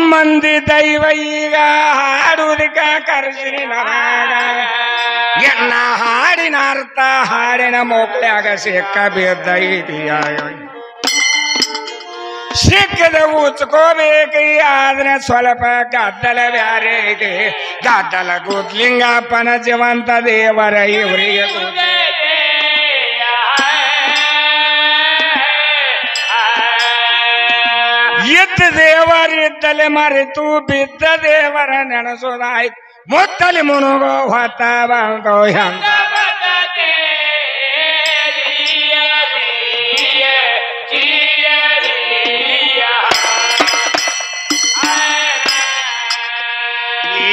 ಮಂದಿ ದೈವ ಈಗ ಹಾಡುವುದಕ್ಕ ಕರ್ಸಿನಿ ನರಾಗ ಎನ್ನ ಹಾಡಿನ ಅರ್ಥ ಹಾಡಿನ ಮೋಕ್ಳ್ಯಾಗ ಸಿಕ್ಕ ಬಿದ್ದೈತಿಯ ಸಿಕ್ಕದ ಉಚ್ಕೋಬೇಕು ಆದ್ರೆ ಸ್ವಲ್ಪ ಗದ್ದಲ ಬ್ಯಾರೆ ಐತಿ ಗದ್ದಲ ಗುದ್ಲಿಂಗಪ್ಪನ ಜೀವಂತ ದೇವರ ಇವರಿಗೆ ಇದ್ದ ದೇವರಿದ್ದಲೆ ಮರೆತು ಬಿದ್ದ ದೇವರ ನೆನಸೋದಾಯ್ತು ಮುತ್ತಲಿ ಮುನುಗೋ ಹೊತ್ತ ಬಂದೋ ಹೆಂಗ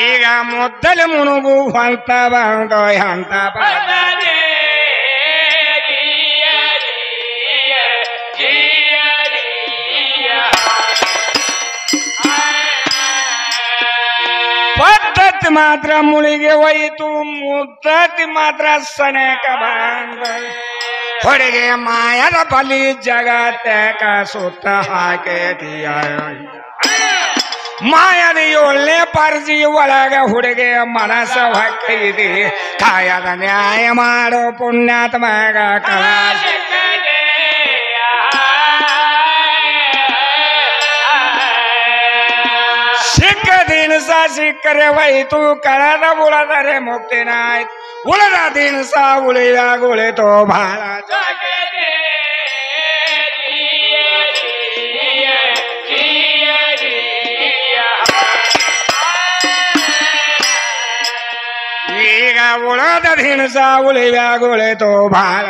ಈಗ ಮುತ್ತಲಿ ಮುನುಗು ಹೊಂತ ಬಂದೋ ಹಂತ ಪದ್ಧತಿ ಮಾತ್ರ ಮುಳಿಗೆ ಹೋಯಿತು ಮುದ್ದತಿ ಮಾತ್ರ ಸನೇಕ ಬಂದ ಹೊಡೆಗೆ ಮಾಯದ ಬಲಿ ಜಗತ್ತಕ ಸುತ್ತ ಹಾಕೇತಿಯ ಮಾಯದ ಏಳನೇ ಪರ್ಜಿ ಒಳಗ ಹುಡುಗೆ ಮನಸ್ಸ ಹೊಕ್ಕೈತಿ ಕಾಯದ ನ್ಯಾಯ ಮಾಡೋ ಪುಣ್ಯಾತ್ಮಗ ಕಳ ಸಿಕ್ಕ ದಿನಸ ಸಿಕ್ಕರೆ ಹೋಯ್ತು ಕಳೆದ ಉಳದರೆ ಮುಕ್ತಿನಾಯ್ತು ಉಳಿದ ದಿನಸ ಉಳಿದಾಗ ಉಳಿತು ಬಹಳ ಈಗ ಉಳಿದ ದಿನಸ ಉಳಿದಾಗ ಉಳಿತು ಬಹಳ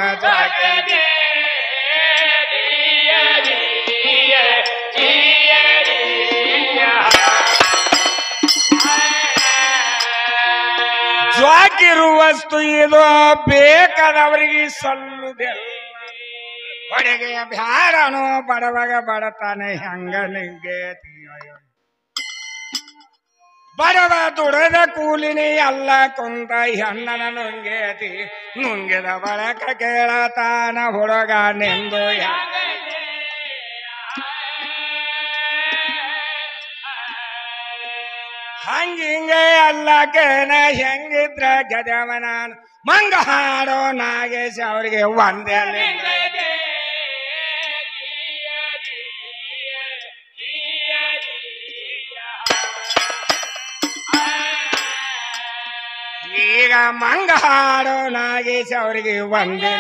ಜ್ವಾಕಿರು ವಸ್ತು ಇದು ಬೇಕಾದವರಿಗೆ ಸಲ್ಲುದಿಲ್ಲ ಹೊಡೆಗೆ ಬ್ಯಾರನು ಬಡವಾಗ ಬಡತಾನೆ ಹಂಗ ನಿಂಗೇತಿ ಬಡವ ದುಡದ ಕೂಲಿನಿ ಎಲ್ಲ ಕುಂತ ಹೆಣ್ಣನ ನುಂಗೇತಿ ನುಂಗಿದ ಬಳಕ ಕೇಳತಾನ ಹುಡುಗ ನೆಂದು ಹಂಗಿಂಗೆ ಅಲ್ಲ ಕೇನ ಹೆಂಗಿದ್ರ ಗದವನ ಮಂಗ ಹಾಡೋ ನಾಗೇಶ್ ಅವ್ರಿಗೆ ಒಂದೇ ಈಗ ಮಂಗ ಹಾಡೋ ನಾಗೇಶ್ ಅವ್ರಿಗೆ ಒಂದೇ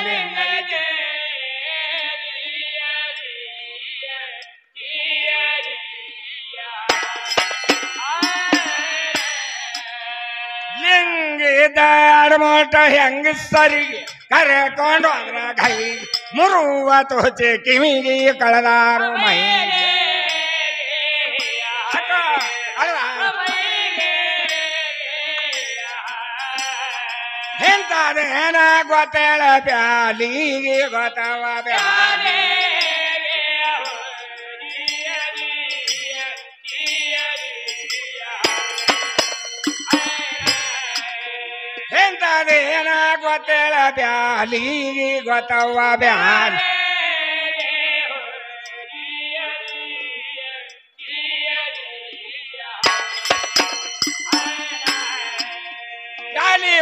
ಲಿಂಗಿದಾಡ್ಮೋಟ ಹೆಂಗ ಸರಿಗೆ ಕರೆಕೊಂಡು ಅದ್ರ ಕೈ ಮುರುವ ತೋಚೆ ಕಿವಿಗೆ ಕಳೆದಾರು ಮೈ ಎಂತದೇನ ಗೊತ್ತೇಳ ಬ್ಯಾಲಿಗೆ ಗೊತ್ತವ ಬ್ಯಾಲಿ ಎಂತದೇನ ಗೊತ್ತೇಳ ಬ್ಯಾಲಿಗೆ ಗೊತ್ತವ ಬ್ಯಾಲಿ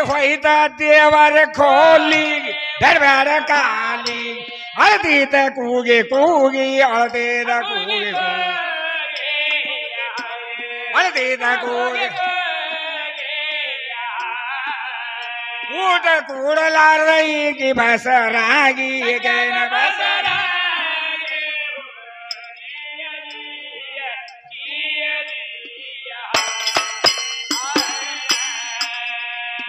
ಹೋಯ್ತ ದೇವರ ಕೋಲಿ ಬೇಡ ಬೇಡ ಕಾಲಿ ಅಳದೀತ ಕೂಗಿ ಕೂಗಿ ಅಳದೇದ ಕೂಗಿ ಅಳದೇದ ಕೂಗಿ ಊಟ ಕೂಡಲಾರದ ಈಗಿ ಬಸರಾಗಿ ಈಗೇನ ಬಸರ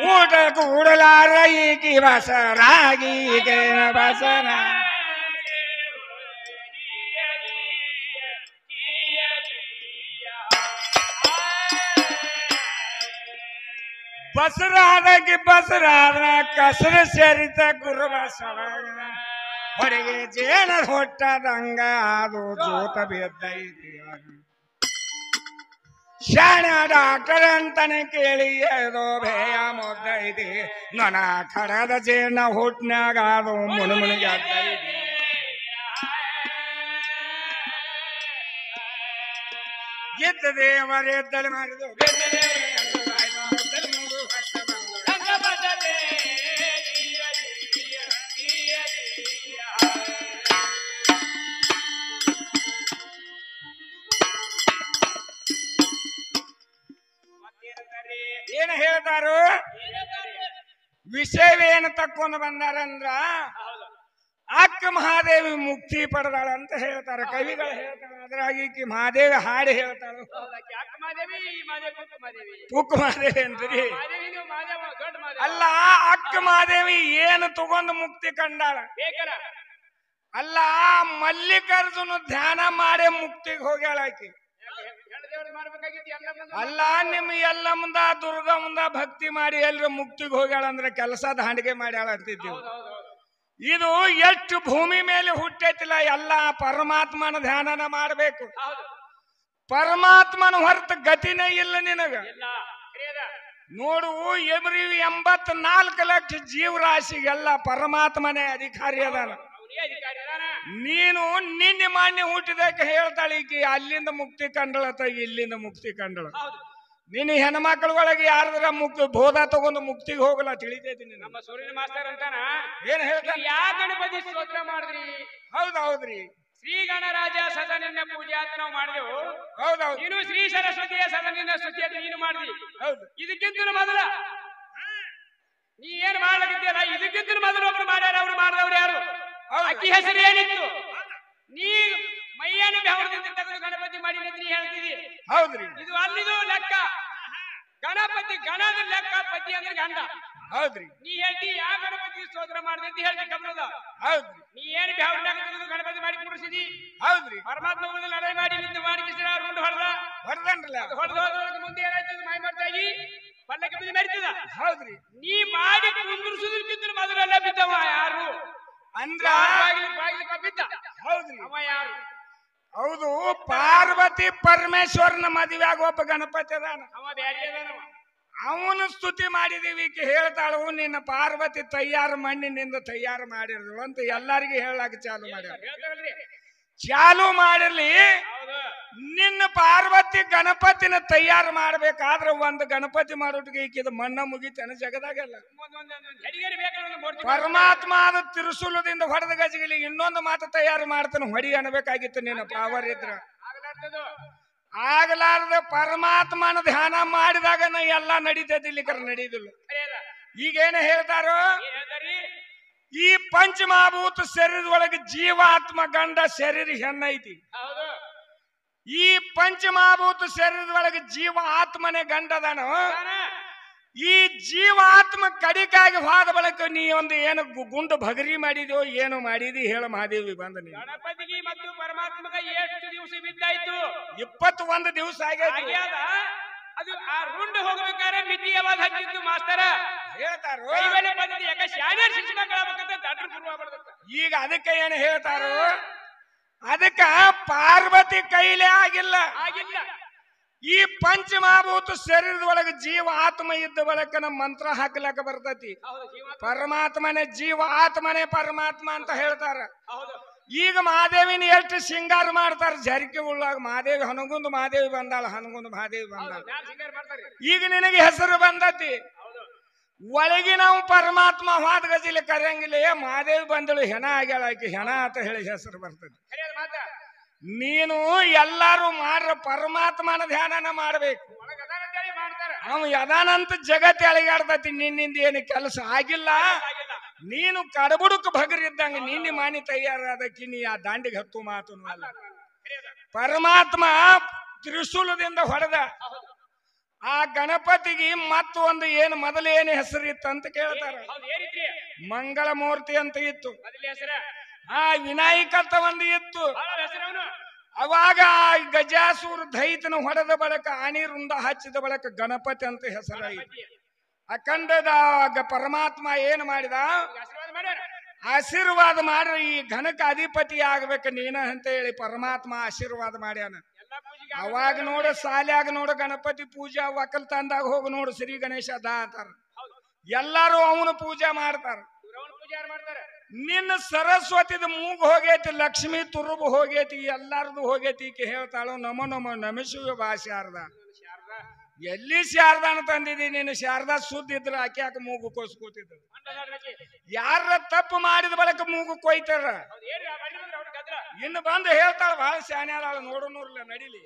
ಊಟ ಕೂಡಲಾರ ಈಗಿ ಬಸರಾಗಿ ಈಗೇನ ಬಸರ ಬಸರಾದಗಿ ಬಸರಾದ ಕಸರ ಸೇರಿತ ಗುರು ಬಸವ ಹೊರಗೆ ಜೇನ ಹೊಟ್ಟದಂಗ ಅದು ಜೋತ ಬಿದ್ದೈತಿ ಶಾಣ ಡಾಕ್ಟರ್ ಅಂತಾನೆ ಕೇಳಿ ಏದೋ ಭಯ ಮುದ್ದೈತಿ ನನ ಖಡದ ಜೇನ ಹುಟ್ನ್ಯಾಗ ಅದು ಮುನುಮುನಿಗೆ ಎದ್ದ ದೇವರ ಎದ್ದಲು ಮಾಡಿದು ಮುಗು ಹೊತ್ತ ಬಂದು ಏನು ಹೇಳ್ತಾರು ವಿಷಯವೇನು ತಕ್ಕೊಂಡು ಬಂದಾರಂದ್ರ ಅಕ್ಕ ಮಹಾದೇವಿ ಮುಕ್ತಿ ಪಡೆದಾಳ ಅಂತ ಹೇಳ್ತಾರೆ ಕವಿಗಳು ಹೇಳ್ತಾರೆ. ಅದ್ರಾಗಿ ಈಕಿ ಮಹಾದೇವಿ ಹಾಡಿ ಹೇಳ್ತಾಳ ತುಕ್ಕು ಮಹಾದೇವಿ ಅಂತೀರಿ. ಅಲ್ಲ ಅಕ್ಕ ಮಹಾದೇವಿ ಏನು ತಗೊಂಡು ಮುಕ್ತಿ ಕಂಡಾಳ ಅಲ್ಲ ಮಲ್ಲಿಕಾರ್ಜುನ ಧ್ಯಾನ ಮಾಡೇ ಮುಕ್ತಿಗೆ ಹೋಗ್ಯಾಳ ಆಕಿ. ಅಲ್ಲ ನಿಮ್ ಎಲ್ಲ ಮುಂದ ದುರ್ಗಾ ಮುಂದ ಭಕ್ತಿ ಮಾಡಿ ಎಲ್ರ ಮುಕ್ತಿಗೆ ಹೋಗ್ಯಾಳ ಅಂದ್ರೆ ಕೆಲಸ ದಾಂಡಿಗೆ ಮಾಡ್ಯಾಳ ಅಂತಿದ್ದೀವಿ. ಇದು ಎಷ್ಟು ಭೂಮಿ ಮೇಲೆ ಹುಟ್ಟೈತಿಲ್ಲ ಎಲ್ಲ ಪರಮಾತ್ಮನ ಧ್ಯಾನನ ಮಾಡಬೇಕು. ಪರಮಾತ್ಮನ ಹೊರತು ಗತಿನೇ ಇಲ್ಲ ನಿನಗ. ನೋಡು 84 ಲಕ್ಷ ಜೀವರಾಶಿಗೆಲ್ಲ ಪರಮಾತ್ಮನೇ ಅಧಿಕಾರಿ ಅದಾನ. ನೀನು ನಿನ್ನೆ ಮಾನ್ಯ ಹುಟ್ಟಿದಕ್ಕೆ ಹೇಳ್ತಾಳೆ ಈಕಿ ಅಲ್ಲಿಂದ ಮುಕ್ತಿ ಕಂಡಳತ ಇಲ್ಲಿಂದ ಮುಕ್ತಿ ಕಂಡಳ. ನಿನ್ನ ಹೆಣ್ಮಕ್ಳ ಒಳಗೆ ಯಾರದ್ರ ಮುಕ್ತಿ ಬೋಧ ತಗೊಂಡು ಮುಕ್ತಿಗೆ ಹೋಗಲ್ಲ ತಿಳಿತೈತಿ. ನಮ್ಮ ಸೂರ್ಯನ ಮಾಸ್ತರ್ ಅಂತಾನ ಏನ್ ಹೇಳ್ತಾನೆ ಯಾ ಗಣಪತಿ ಸ್ತೋತ್ರ ಮಾಡಿದ್ರಿ? ಹೌದೌದ್ರಿ. ಶ್ರೀ ಗಣರಾಜ ಸದನಿನ ಪೂಜೆ ಅಂತ ನಾವು ಮಾಡಿದೆವು. ಹೌದೌದು. ನೀನು ಶ್ರೀ ಸರಸ್ವತಿಯ ಸದನಿನ ಸ್ತುತಿ ಅಂತ ನೀನು ಮಾಡಿದಿ. ಹೌದು. ಇದಕ್ಕಿಂತ ಮೊದಲ ನೀ ಏನ್ ಮಾಡ್ಲಿಕ್ಕಿದ್ಯಲ್ಲ ಇದಕ್ಕಿಂತ ಮೊದಲು ಒಬ್ರು ಮಾಡ್ಯಾರ. ಅವ್ರು ಮಾಡಿದವ್ರು ಯಾರು? ಅಕ್ಕಿ ಹೆಸರು ಏನಿತ್ತು? ನೀ ಮೈಯನ್ನು ಬೆವರದಿಂದ ತೆಗೆದು ಗಣಪತಿ ಮಾಡಿ ನೀ ಹೇಳ್ತಿದಿ. ಹೌದ್ರಿ. ಇದು ಅಲ್ಲಿದು ಲೆಕ್ಕ. ಗಣಪತಿ ಗಣದ ಲೆಕ್ಕ ಪತಿ ಅಂದ್ರೆ ಗಂಡ. ಹೌದ್ರಿ. ನೀ ಹೇಳ್ತಿ ಯಾವ ಗಣಪತಿ ಸ್ತೋತ್ರ ಮಾಡಿದೆ ಅಂತ ಹೇಳ್ತಿ ಕಬ್ಬಣದ. ಹೌದ್ರಿ. ನೀ ಏನು ಬೆವರದಾಗ ತೆಗೆದು ಗಣಪತಿ ಮಾಡಿ ಕೂರಿಸಿದಿ. ಹೌದ್ರಿ. ಪರಮಾತ್ಮ ಲಡೈ ಮಾಡಿ ನಿಂತು ಮಾಡಿ ರುಂಡು ಹೊಡೆದ ಹೊಡೆದನ್ರಲ್ಲ. ಹೊಡೆದೋದ್ರೊಳಗೆ ಮುಂದೆ ಏನಾಯ್ತದ ಮೈ ಮಾಡ್ತಾಗಿ ಪಲ್ಲಕ್ಕೆ ಬಿದ್ದು ಮೆರಿತದ. ಹೌದ್ರಿ. ನೀ ಮಾಡಿ ಕುಂದ್ರಿಸುದಕ್ಕಿಂತ ಮೊದಲೆಲ್ಲ ಬಿದ್ದವ ಯಾರು ಅಂದ್ರ ಬಾಗಿಲಿಗೆ ಬಿದ್ದ. ಹೌದ್ರಿ. ಅವ ಯಾರು? ಹೌದು. ಪಾರ್ವತಿ ಪರಮೇಶ್ವರನ ಮದುವೆಯಾಗ ಒಬ್ಬ ಗಣಪತಿ ಅದಾನ. ಅವ ಬ್ಯಾರಿ ಅದಾನವ. ಅವನು ಸ್ತುತಿ ಮಾಡಿದೀವಿ. ಈಕೆ ಹೇಳ್ತಾಳು ನಿನ್ನ ಪಾರ್ವತಿ ತಯ್ಯಾರು ಮಣ್ಣಿನಿಂದ ತಯ್ಯಾರು ಮಾಡಿರ್ದು ಅಂತ ಎಲ್ಲಾರಿಗೂ ಹೇಳಕ್ ಚಾಲು ಮಾಡ್ಯಾರ. ಚಾಲು ಮಾಡಿರ್ಲಿ. ನಿನ್ನ ಪಾರ್ವತಿ ಗಣಪತಿನ ತಯ್ಯಾರು ಮಾಡ್ಬೇಕಾದ್ರೆ ಒಂದು ಗಣಪತಿ ಮಾಡೋಟಿಗೆ ಈಕಿದ ಮಣ್ಣ ಮುಗಿತೇನೆ ಜಗದಾಗೆಲ್ಲ. ಪರಮಾತ್ಮ ಆದ ತಿರುಸುಲದಿಂದ ಹೊಡೆದ ಗಜಗಿಲಿ ಇನ್ನೊಂದು ಮಾತು ತಯಾರು ಮಾಡ್ತಾನೆ ಹೊಡಿ ಅನ್ಬೇಕಾಗಿತ್ತು. ನಿನ್ನ ಪಾವರ್ ಇದ್ರ ಆಗ್ಲಾರ್ದ ಪರಮಾತ್ಮನ ಧ್ಯಾನ ಮಾಡಿದಾಗ ಎಲ್ಲ ನಡೀತೈತಿ. ಇಲ್ಲಿಕರ ನಡೀದಿಲ್ಲ. ಈಗೇನ ಹೇಳ್ತಾರೋ ಈ ಪಂಚಮಹಾಭೂತ ಶರೀರದೊಳಗೆ ಜೀವಾತ್ಮ ಗಂಡ ಶರೀರ ಹೆಣ್ಣೈತಿ. ಈ ಪಂಚಮಹಾಭೂತ ಶರೀರದೊಳಗೆ ಜೀವ ಆತ್ಮನೇ ಗಂಡದಾನು. ಈ ಜೀವಾತ್ಮ ಕಡಿಕಾಗಿ ಹೋದ ಬಳಿಕ ನೀ ಒಂದು ಏನು ಗುಂಡು ಭಗರಿ ಮಾಡಿದ್ಯೋ ಏನು ಮಾಡಿದಿ ಹೇಳ ಮಹಾದೇವಿ ಬಂದ. ನೀ ಗಣಪತಿಗೆ ಮತ್ತು ಪರಮಾತ್ಮಗ ಎಷ್ಟು ದಿವಸ ಬಿದ್ದಾಯ್ತು? 21 ದಿವಸ ಆಗ್ಯಾದ. ಅದು ಆ ರುಂಡು ಹೋಗ್ಬೇಕಾದ್ರೆ ಮಿತಿ ಯಾವಾಗ ಹಚ್ಚಿದ್ದು ಮಾಸ್ತರ ಹೇಳ್ತಾರೋ. ಈಗ ಅದಕ್ಕೆ ಏನು ಹೇಳ್ತಾರೋ ಅದಕ್ಕ ಪಾರ್ವತಿ ಕೈಲೇ ಆಗಿಲ್ಲ. ಈ ಪಂಚಮಹಾಭೂತ ಶರೀರದೊಳಗೆ ಜೀವ ಆತ್ಮ ಇದ್ದ ಬಳಕ ನಮ್ಮ ಮಂತ್ರ ಹಾಕ್ಲಕ್ಕ ಬರ್ತತಿ. ಪರಮಾತ್ಮನೇ ಜೀವ ಆತ್ಮನೇ ಪರಮಾತ್ಮ ಅಂತ ಹೇಳ್ತಾರ. ಈಗ ಮಹಾದೇವಿನ ಎಷ್ಟು ಶೃಂಗಾರ ಮಾಡ್ತಾರ. ಜರಿಕೆ ಉಳ್ಳಾಗ ಮಹಾದೇವಿ ಹನಗುಂದು ಮಹಾದೇವಿ ಬಂದಾಳ, ಹನಗುಂದು ಮಹಾದೇವಿ ಬಂದಾಳ. ಈಗ ನಿನಗೆ ಹೆಸರು ಬಂದತಿ. ಒಳಗಿ ನಾವು ಪರಮಾತ್ಮ ಹಾದ ಗಜಿಲಿ ಕರೆಯಂಗಿಲ್ಲ. ಮಹಾದೇವಿ ಬಂದಳು ಹೆಣ ಆಗ್ಯಾಳ ಆಕಿ ಹೆಣ ಅಂತ ಹೇಳಿ ಹೆಸರು ಬರ್ತದೆ. ನೀನು ಎಲ್ಲಾರು ಮಾಡ್ರ ಪರಮಾತ್ಮನ ಧ್ಯಾನನ ಮಾಡ್ಬೇಕು. ಅವ ಯದಾನಂತ ಜಗತ್ ಎಳಗಾಡ್ತತಿ. ನಿನ್ನಿಂದ ಏನು ಕೆಲಸ ಆಗಿಲ್ಲ. ನೀನು ಕಡಬುಡುಕ್ ಭಗರಿದ್ದಂಗ ನಿನ್ನೆ ಮಾನಿ ತಯಾರಾದಕ್ಕಿ ನೀ ಆ ದಾಂಡಿಗೆ ಹತ್ತು ಮಾತು ಅಲ್ಲ. ಪರಮಾತ್ಮ ತ್ರಿಶೂಲದಿಂದ ಹೊಡೆದ ಆ ಗಣಪತಿಗೆ ಮತ್ತೊಂದು ಏನು ಮೊದಲೇನು ಹೆಸರು ಇತ್ತು ಅಂತ ಕೇಳ್ತಾರ. ಮಂಗಳ ಮೂರ್ತಿ ಅಂತ ಇತ್ತು. ಆ ವಿನಾಯಕತ್ತ ಒಂದು ಇತ್ತು. ಅವಾಗ ಗಜಾಸೂರ ದೈತನ ಹೊಡೆದ ಬಳಕ ಆನಿ ರುಂಡ ಹಚ್ಚಿದ ಬಳಕ ಗಣಪತಿ ಅಂತ ಹೆಸರಾಯಿತು. ಅಖಂಡದ ಪರಮಾತ್ಮ ಏನು ಮಾಡಿದ? ಆಶೀರ್ವಾದ ಮಾಡ್ರಿ ಈ ಘನಕ ಅಧಿಪತಿ ಆಗ್ಬೇಕು ನೀನ ಅಂತ ಹೇಳಿ ಪರಮಾತ್ಮ ಆಶೀರ್ವಾದ ಮಾಡ್ಯಾನ. ಅವಾಗ ನೋಡು ಶಾಲ್ಯಾಗ ನೋಡು ಗಣಪತಿ ಪೂಜಾ ಒಕ್ಕಲ್ತನದಾಗ ಹೋಗಿ ನೋಡು ಶ್ರೀ ಗಣೇಶ ದಾ ಅಂತಾರ. ಎಲ್ಲಾರು ಅವನು ಪೂಜೆ ಮಾಡ್ತಾರ. ವಿಚಾರ ಮಾಡ್ತಾರ. ನಿನ್ನ ಸರಸ್ವತಿದ ಮೂಗು ಹೋಗೈತಿ, ಲಕ್ಷ್ಮಿ ತುರುಬು ಹೋಗೈತಿ, ಎಲ್ಲಾರ್ದು ಹೋಗೈತಿ. ಈಕೆ ಹೇಳ್ತಾಳು ನಮೋ ನಮೋ ನಮಿಸುವ ಬಾ ಶಾರದಾ. ಶಾರದಾ ಎಲ್ಲಿ ಶಾರದಾನ ತಂದಿದಿ ನೀನು? ಶಾರದಾ ಸುದ್ದ ಇದ್ರ ಆಕೆ ಯಾಕೆ ಮೂಗು ಕೋಸ್ಕೋತಿದ್ರು? ಯಾರ ತಪ್ಪು ಮಾಡಿದ ಬಳಿಕ ಮೂಗು ಕೊಯ್ತಾರ. ಇನ್ನು ಬಂದು ಹೇಳ್ತಾಳ ಬಹಳ ಶಾನ್ಯಾಳ, ನೋಡೋನೂರ್ಲ ನಡಿಲಿ.